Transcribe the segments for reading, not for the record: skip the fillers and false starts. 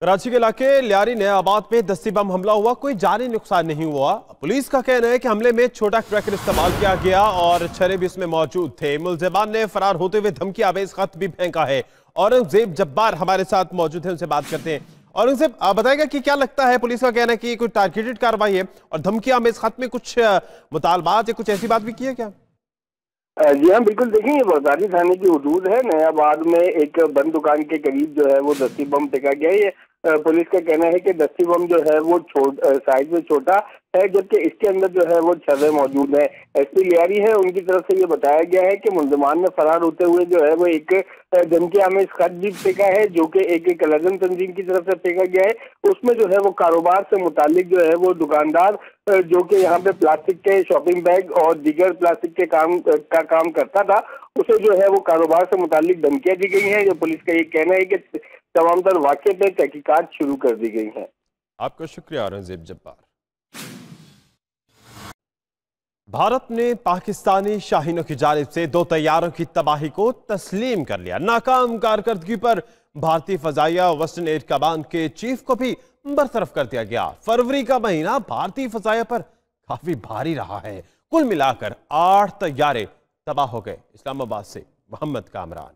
कराची के इलाके लियारी नयाबाद में दस्ती बम हमला हुआ, कोई जानी नुकसान नहीं हुआ। पुलिस का कहना है कि हमले में छोटा क्रैकर इस्तेमाल किया गया और छर्रे भी इसमें मौजूद थे। मुलजिमान ने फरार होते हुए धमकी आवेज खत भी फेंका है। औरंगजेब जब्बार हमारे साथ मौजूद है, उनसे बात करते हैं। औरंगजेब, आप बताएगा कि क्या लगता है, पुलिस का कहना है कि कोई टारगेटेड कार्रवाई है और धमकी आवेज खत में कुछ मुतालबात या कुछ ऐसी बात भी की है क्या? जी हाँ, बिल्कुल। देखिए, ये बगदादी थाने की हदूद है। नयाबाद में एक बंद दुकान के करीब जो है वो दस्ती बम फेंका गया है। ये पुलिस का कहना है कि दस्ती बम जो है वो साइज में छोटा है, जबकि इसके अंदर जो है वो छर्रे मौजूद है। एसपी लियारी है, उनकी तरफ से ये बताया गया है कि मुलजिमान ने फरार होते हुए जो है वो एक धमकी आमेज खत भी फेंका है, जो कि एक कलरजन तंजीम की तरफ से फेंका गया है। उसमें जो है वो कारोबार से मुतालिक जो है वो दुकानदार जो कि यहाँ पे प्लास्टिक के शॉपिंग बैग और दीगर प्लास्टिक के काम करता था, उसे जो है वो कारोबार से मुतालिक धमकियां दी गई हैं। जो पुलिस का ये कहना है कि तमाम तर वाक़े पे तहकीकात शुरू कर दी गई हैं। आपका शुक्रिया औरंगजेब जब्बार। भारत ने पाकिस्तानी शाहीनों की जानिब से 2 तैयारों की तबाही को तस्लीम कर लिया। नाकाम कारकर्दगी पर भारतीय फजाइया वेस्टर्न एयर कमांड के चीफ को भी बरतरफ कर दिया गया। फरवरी का महीना भारतीय फजाइया पर काफी भारी रहा है। कुल मिलाकर 8 तैयारे तबाह हो गए। इस्लामाबाद से मोहम्मद कामरान।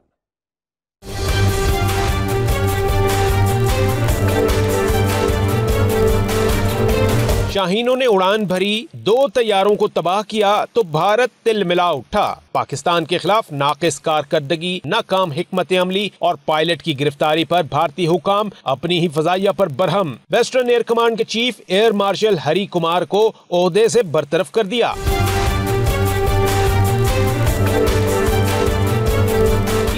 शाहीनों ने उड़ान भरी, 2 तैयारों को तबाह किया तो भारत तिलमिला उठा। पाकिस्तान के खिलाफ नाकिस कारकर्दगी, नाकाम हिकमत अमली और पायलट की गिरफ्तारी पर भारतीय हुकाम अपनी ही फजाइया पर बरहम। वेस्टर्न एयर कमांड के चीफ एयर मार्शल हरी कुमार को ओहदे से बरतरफ कर दिया।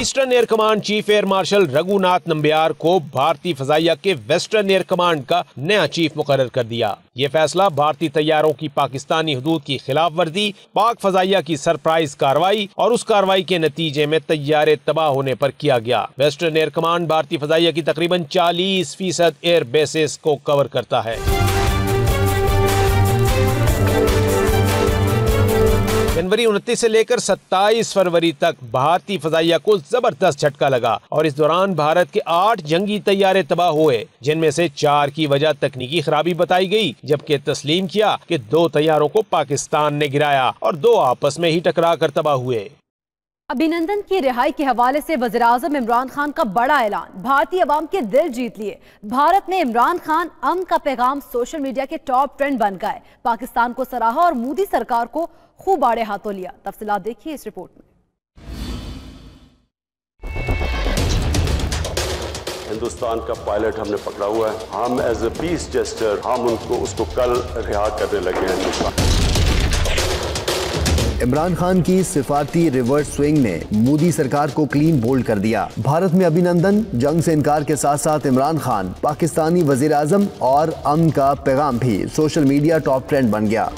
Eastern air command chief air marshal Raghunath Nambiar को भारतीय फजाइया के वेस्टर्न एयर कमांड का नया चीफ मुकर्रर कर दिया। ये फैसला भारतीय तैयारों की पाकिस्तानी हुदूद की खिलाफ वर्जी, पाक फजाइया की सरप्राइज कार्रवाई और उस कार्रवाई के नतीजे में तैयारे तबाह होने पर किया गया। वेस्टर्न एयर कमांड भारतीय फजाइया की तकरीबन 40% एयर बेसेस को कवर करता है। जनवरी 29 से लेकर 27 फरवरी तक भारतीय फजाइया को जबरदस्त झटका लगा और इस दौरान भारत के 8 जंगी तैयारे तबाह हुए, जिनमें से 4 की वजह तकनीकी खराबी बताई गई, जबकि तस्लीम किया कि 2 तैयारों को पाकिस्तान ने गिराया और 2 आपस में ही टकरा कर तबाह हुए। अभिनंदन की रिहाई के हवाले से वज़ीर-ए-आज़म इमरान खान का बड़ा ऐलान, भारतीय अवाम के दिल जीत लिए। भारत में इमरान खान अमन का पैगाम सोशल मीडिया के टॉप ट्रेंड बन गए। पाकिस्तान को सराहा और मोदी सरकार को खूब आड़े हाथों लिया। तफसीलात देखिए इस रिपोर्ट में। हिंदुस्तान का पायलट हमने पकड़ा हुआ है। हम एज ए पीस जेस्टर हम उसको कल रिहा करने लगे हैं। इमरान खान की सिफारती रिवर्स स्विंग ने मोदी सरकार को क्लीन बोल्ड कर दिया। भारत में अभिनंदन, जंग से इनकार के साथ साथ इमरान खान, पाकिस्तानी वजीर आजम और अमन का पैगाम भी सोशल मीडिया टॉप ट्रेंड बन गया।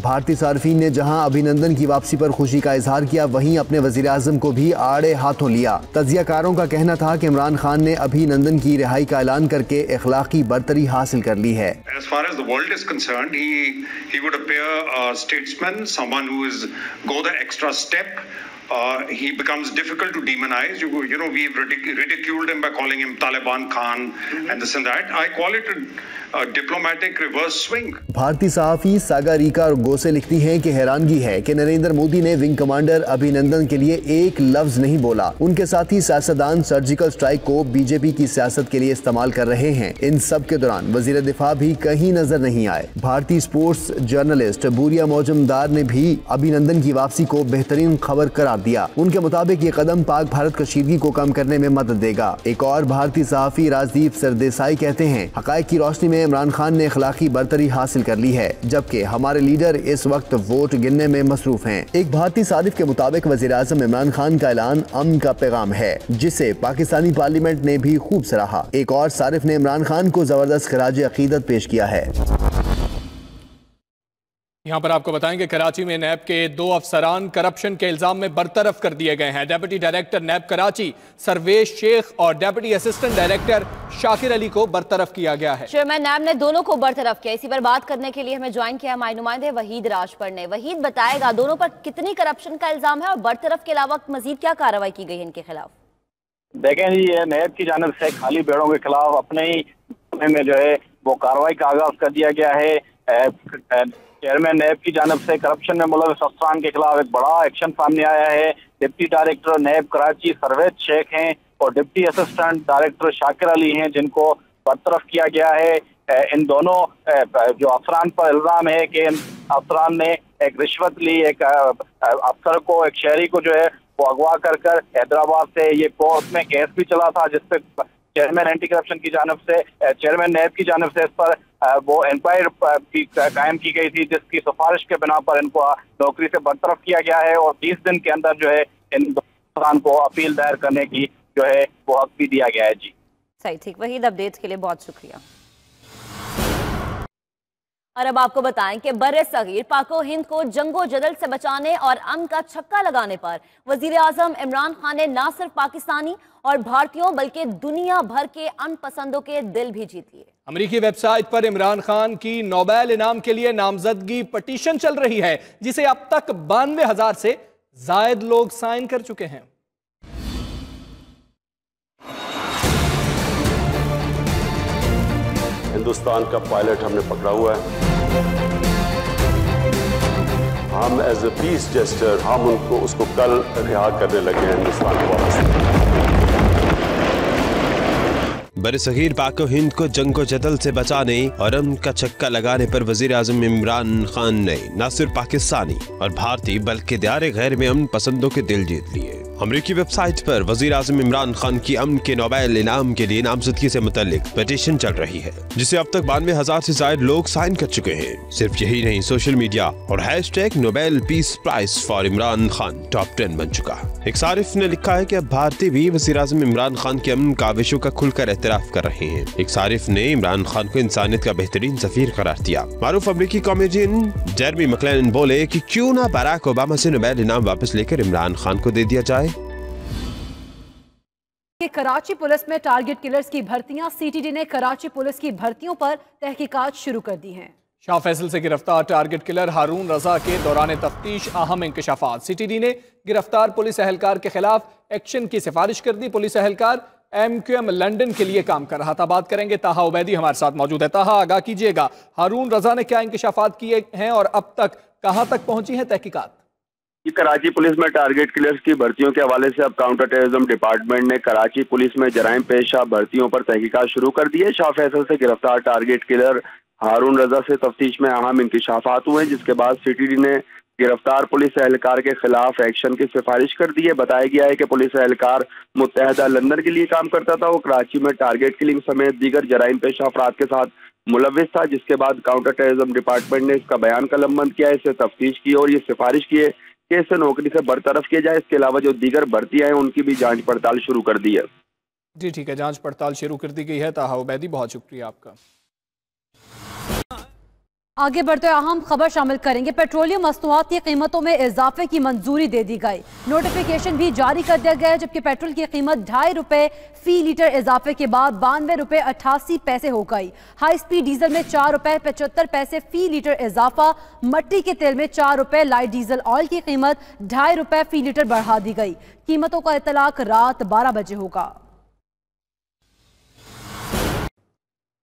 भारतीय सार्फिन ने जहां अभिनंदन की वापसी पर खुशी का इजहार किया, वहीं अपने वजीर आजम को भी आड़े हाथों लिया। तजियाकारों का कहना था कि इमरान खान ने अभिनंदन की रिहाई का ऐलान करके इखलाकी बरतरी हासिल कर ली है। As far as the world is concerned, he would appear a statesman, someone who is go the extra step. He becomes difficult to demonize. You know, we've ridiculed him by calling him Taliban Khan and this and that. I call it a diplomatic reverse swing. भारतीय सहाफी saga Rica और गोसे लिखती हैं कि हैरानगी है कि नरेंद्र मोदी ने wing commander अभिनंदन के लिए एक लफ्ज नहीं बोला। उनके साथी सियासतदान सर्जिकल स्ट्राइक को बीजेपी की सियासत के लिए इस्तेमाल कर रहे हैं। इन सब के दौरान वजीर दिफा भी कहीं नजर नहीं आए। भारतीय स्पोर्ट्स जर्नलिस्ट बूरिया मौजमदार ने भी अभिनंदन की वापसी को बेहतरीन खबर करार दिया। उनके मुताबिक ये कदम पाक भारत कशीदगी को कम करने में मदद देगा। एक और भारतीय सहाफी राजदीप सरदेसाई कहते हैं, हकायक की रोशनी में इमरान खान ने इखलाकी बरतरी हासिल कर ली है, जबकि हमारे लीडर इस वक्त वोट गिनने में मसरूफ हैं। एक भारतीय सारिफ के मुताबिक वजीर आजम इमरान खान का ऐलान अमन का पैगाम है, जिसे पाकिस्तानी पार्लियामेंट ने भी खूब सराहा। एक और सारिफ ने इमरान खान को जबरदस्त खराज अकीदत पेश किया है। यहाँ पर आपको बताएंगे कराची में नैब के 2 अफसरान करप्शन के इल्जाम में बरतरफ कर दिए गए हैं। Deputy director NAB Karachi Sarwesh Sheikh और deputy assistant director Shakir Ali को बरतरफ किया गया है। चेयरमैन नैब ने दोनों को बरतरफ किया। इसी पर बात करने के लिए हमें ज्वाइन किया हमारे नुमाइंदे वहीद राजपुर ने। वहीद, बताएगा दोनों पर कितनी करप्शन का इल्जाम है और बरतरफ के अलावा मजीद क्या कार्रवाई की गई इनके खिलाफ? देखें जी, ये नैब की जानिब से खाली पेड़ों के खिलाफ अपने ही में जो है वो कार्रवाई का आगाज कर दिया गया है। चेयरमैन नैब की जानिब से करप्शन में मुलविस अफसरान के खिलाफ एक बड़ा एक्शन सामने आया है। Deputy director NAB Karachi Sarwez Sheikh हैं और deputy assistant director Shakir Ali हैं, जिनको बरतरफ किया गया है। इन दोनों जो अफसरान पर इल्जाम है कि इन अफसरान ने एक रिश्वत ली, एक अफसर को, एक शहरी को जो है वो अगवा कर हैदराबाद से ये कोर्ट में केस भी चला था, जिसपे चेयरमैन एंटी करप्शन की जानिब से, चेयरमैन नैब की जानिब से इस पर वो इंक्वायरी कायम की गई थी, जिसकी सिफारिश के बिना पर इनको नौकरी से बरतरफ किया गया है और 20 दिन के अंदर जो है इन अफसरान को अपील दायर करने की जो है वो हक भी दिया गया है। जी सही, ठीक। वहीद, अपडेट्स के लिए बहुत शुक्रिया। और अब आपको बताएं कि बर्रे सगीर पाको हिंद को जंगो जदल से बचाने और अमन का छक्का लगाने पर वजीर आजम इमरान खान ने न सिर्फ पाकिस्तानी और भारतीयों बल्कि दुनिया भर के अमन पसंदों के दिल भी जीत लिए। अमेरिकी वेबसाइट पर इमरान खान की नोबेल इनाम के लिए नामजदगी पटिशन चल रही है, जिसे अब तक 92,000 से जायद लोग साइन कर चुके हैं। हिंदुस्तान का पायलट हमने पकड़ा हुआ है। हम एज ए पीस जेस्टर हम उसको कल रिहा करने लगे हैं हिंदुस्तान को वापस। बरसगीर पाको हिंद को जंगो जदल से बचाने और अमन का छक्का लगाने पर वजीर आजम इमरान खान ने न सिर्फ पाकिस्तानी और भारतीय बल्कि दायरे गैर में अमन पसंदों के दिल जीत लिए। अमेरिकी वेबसाइट पर वजीर आजम इमरान खान की अमन के नोबेल इनाम के लिए नामजदगी से मुतल्लिक पिटीशन चल रही है, जिसे अब तक 92,000 से ज्यादा लोग साइन कर चुके हैं। सिर्फ यही नहीं, सोशल मीडिया और hashtag Nobel peace prize for Imran Khan top 10 बन चुका। एक सारिफ ने लिखा है कि अब भारतीय भी वजीर आजम इमरान खान के अमन काविशों का खुलकर एतराफ कर रहे हैं। एक सारिफ ने इमरान खान को इंसानियत का बेहतरीन सफीर करार दिया। मारूफ अमेरिकी कॉमेडियन जेरेमी मैक्लेनन बोले कि क्यों ना बराक ओबामा से नोबेल इनाम वापस लेकर इमरान खान को दे दिया जाए। कराची पुलिस में टारगेट किलर्स की भर्तियां, सीटीडी ने कराची पुलिस की भर्तियों पर तहकीकात शुरू कर दी हैं। शाह फैसल से गिरफ्तार टारगेट किलर हारून रजा के दौरान तफ्तीश अहम इंकशाफात। सीटीडी ने गिरफ्तार पुलिस एहलकार के खिलाफ एक्शन की सिफारिश कर दी। पुलिस एहलकार MQM लंदन के लिए काम कर रहा था। बात करेंगे, ताहा उबैदी हमारे साथ मौजूद है। ताहा, आगाह कीजिएगा, हारून रजा ने क्या इंकशाफात किए हैं और अब तक कहां तक पहुंची है तहकीकात? कराची पुलिस में टारगेट किलर्स की भर्तियों के हवाले से अब काउंटर टेररिज्म डिपार्टमेंट ने कराची पुलिस में जराइम पेशा भर्तियों पर तहकीकात शुरू कर दी है। शाह फैसल से गिरफ्तार टारगेट किलर हारून रजा से तफ्तीश में अहम इंकशाफात हुए, जिसके बाद सीटीडी ने गिरफ्तार पुलिस एहलकार के खिलाफ एक्शन की सिफारिश कर दी है। बताया गया है कि पुलिस एहलकार मुत्तहदा लंदन के लिए काम करता था। वो कराची में टारगेट किलिंग समेत दीगर जराइम पेशा अफराद के साथ मुलविस था, जिसके बाद काउंटर टेररिज्म डिपार्टमेंट ने इसका बयान कलमबंद किया, इससे तफ्तीश की और ये सिफारिश की है कि इसे नौकरी से बरतरफ किया जाए। इसके अलावा जो दीगर भर्तियां हैं उनकी भी जांच पड़ताल शुरू कर दी है। जी ठीक है, जांच पड़ताल शुरू कर दी गई है। ताहा उबैदी, बहुत शुक्रिया आपका। आगे बढ़ते हुए अहम खबर शामिल करेंगे। पेट्रोलियम मसनूआत की कीमतों में इजाफे की मंजूरी दे दी गई। नोटिफिकेशन भी जारी कर दिया गया है, जबकि पेट्रोल की कीमत 2.5 रुपए फी लीटर इजाफे के बाद 92 रुपए 88 पैसे हो गई। हाई स्पीड डीजल में 4 रुपए 75 पैसे फी लीटर इजाफा। मट्टी के तेल में 4 रुपए। लाइट डीजल ऑयल की कीमत 2.5 रुपए फी लीटर बढ़ा दी गई। कीमतों का इतलाक रात 12 बजे होगा।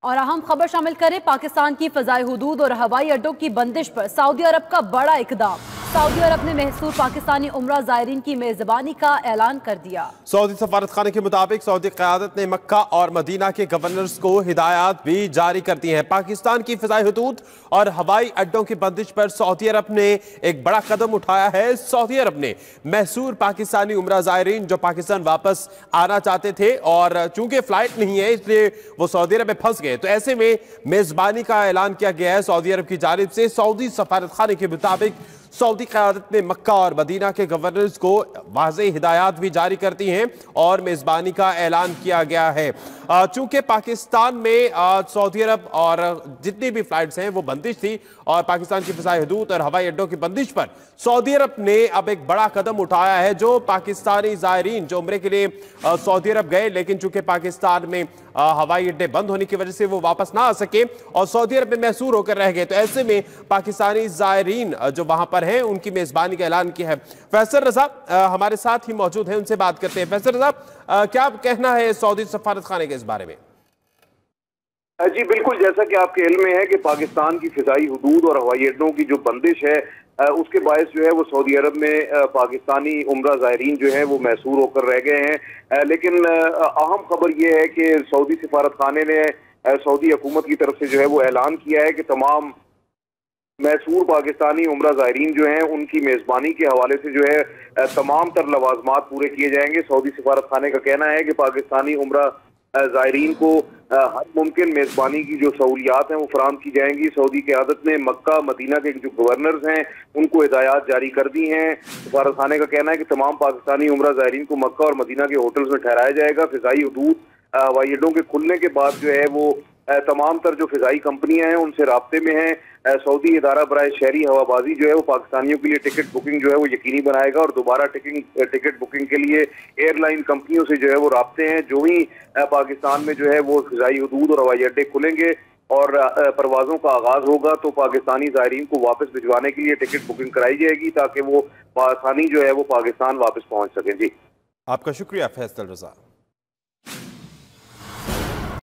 और अहम खबर शामिल करें, पाकिस्तान की फजाई हुदूद और हवाई अड्डों की बंदिश पर सऊदी अरब का बड़ा इकदाम। सऊदी अरब ने महसूर पाकिस्तानी उम्रा ज़ायरीन की मेजबानी का ऐलान कर दिया। सऊदी सफारत खाने के मुताबिक सऊदी क़यादत ने मक्का और मदीना के गवर्नर्स को हिदायत भी जारी कर दी हैं। पाकिस्तान की फजाई हुदूद और हवाई अड्डों की बंदिश पर सऊदी अरब ने एक बड़ा कदम उठाया है। सऊदी अरब ने महसूर पाकिस्तानी उम्रा ज़ायरीन जो पाकिस्तान वापस आना चाहते थे और चूंकि फ्लाइट नहीं है इसलिए वो सऊदी अरब में फंस गए, तो ऐसे में मेजबानी का ऐलान किया गया है सऊदी अरब की जानिब से। सऊदी सफारत खाने के मुताबिक सऊदी क़यादत ने मक्का और मदीना के गवर्नर्स को वाज़ेह हिदायत भी जारी करती हैं और मेज़बानी का ऐलान किया गया है। चूंकि पाकिस्तान में सऊदी अरब और जितनी भी फ्लाइट्स हैं वो बंदिश थी और पाकिस्तान की फ़िज़ाई हदूद और हवाई अड्डों की बंदिश पर सऊदी अरब ने अब एक बड़ा कदम उठाया है। जो पाकिस्तानी ज़ायरीन जो उम्रे के लिए सऊदी अरब गए, लेकिन चूंकि पाकिस्तान में हवाई अड्डे बंद होने की वजह से वो वापस ना आ सके और सऊदी अरब में महसूर होकर रह गए, तो ऐसे में पाकिस्तानी ज़ायरीन जो वहां पर हैं उनकी मेज़बानी का ऐलान किया है। फैसल रजा हमारे साथ ही मौजूद हैं, उनसे बात करते हैं। फैसल रजा, क्या कहना है सऊदी सफारत खाने के इस बारे में? जी बिल्कुल, जैसा कि आपके इल्म में है कि पाकिस्तान की फिजाई हुदूद और हवाई अड्डों की जो बंदिश है उसके बायस जो है वो सऊदी अरब में पाकिस्तानी उम्रा ज़ायरीन जो है वो महसूर होकर रह गए हैं। लेकिन अहम खबर ये है कि सऊदी सफारत खाने ने सऊदी हुकूमत की तरफ से जो है वो ऐलान किया है कि तमाम महसूर पाकिस्तानी उम्रा ज़ायरीन जो हैं उनकी मेज़बानी के हवाले से जो है तमाम तर लवाजमात पूरे किए जाएंगे। सऊदी सफारत खाने का कहना है कि पाकिस्तानी उम्रा ज़ायरीन को हर मुमकिन मेज़बानी की जो सहूलियात हैं वो फराहम की जाएंगी। सऊदी क़यादत ने मक्का मदीना के जो गवर्नर्स हैं उनको हिदायत जारी कर दी हैं। सफारत खाने का कहना है कि तमाम पाकिस्तानी उम्रा ज़ायरीन को मक्का और मदीना के होटल्स में ठहराया जाएगा। फ़िज़ाई हदूद हवाई अड्डों के खुलने के बाद जो है वो तमाम तर जो फ़िज़ाई कंपनियां हैं उनसे राब्ते में हैं। सऊदी इदारा बराए शहरी हवाबाजी जो है वो पाकिस्तानियों के लिए टिकट बुकिंग जो है वो यकीनी बनाएगा और दोबारा टिकट बुकिंग के लिए एयरलाइन कंपनियों से जो है वो राब्ते हैं। जो ही पाकिस्तान में जो है वो फ़िज़ाई हदूद और हवाई अड्डे खुलेंगे और परवाज़ों का आगाज़ होगा तो पाकिस्तानी ज़ायरीन को वापस भिजवाने के लिए टिकट बुकिंग कराई जाएगी ताकि वो आसानी जो है वो पाकिस्तान वापस पहुँच सकें। जी, आपका शुक्रिया फैसल रजा।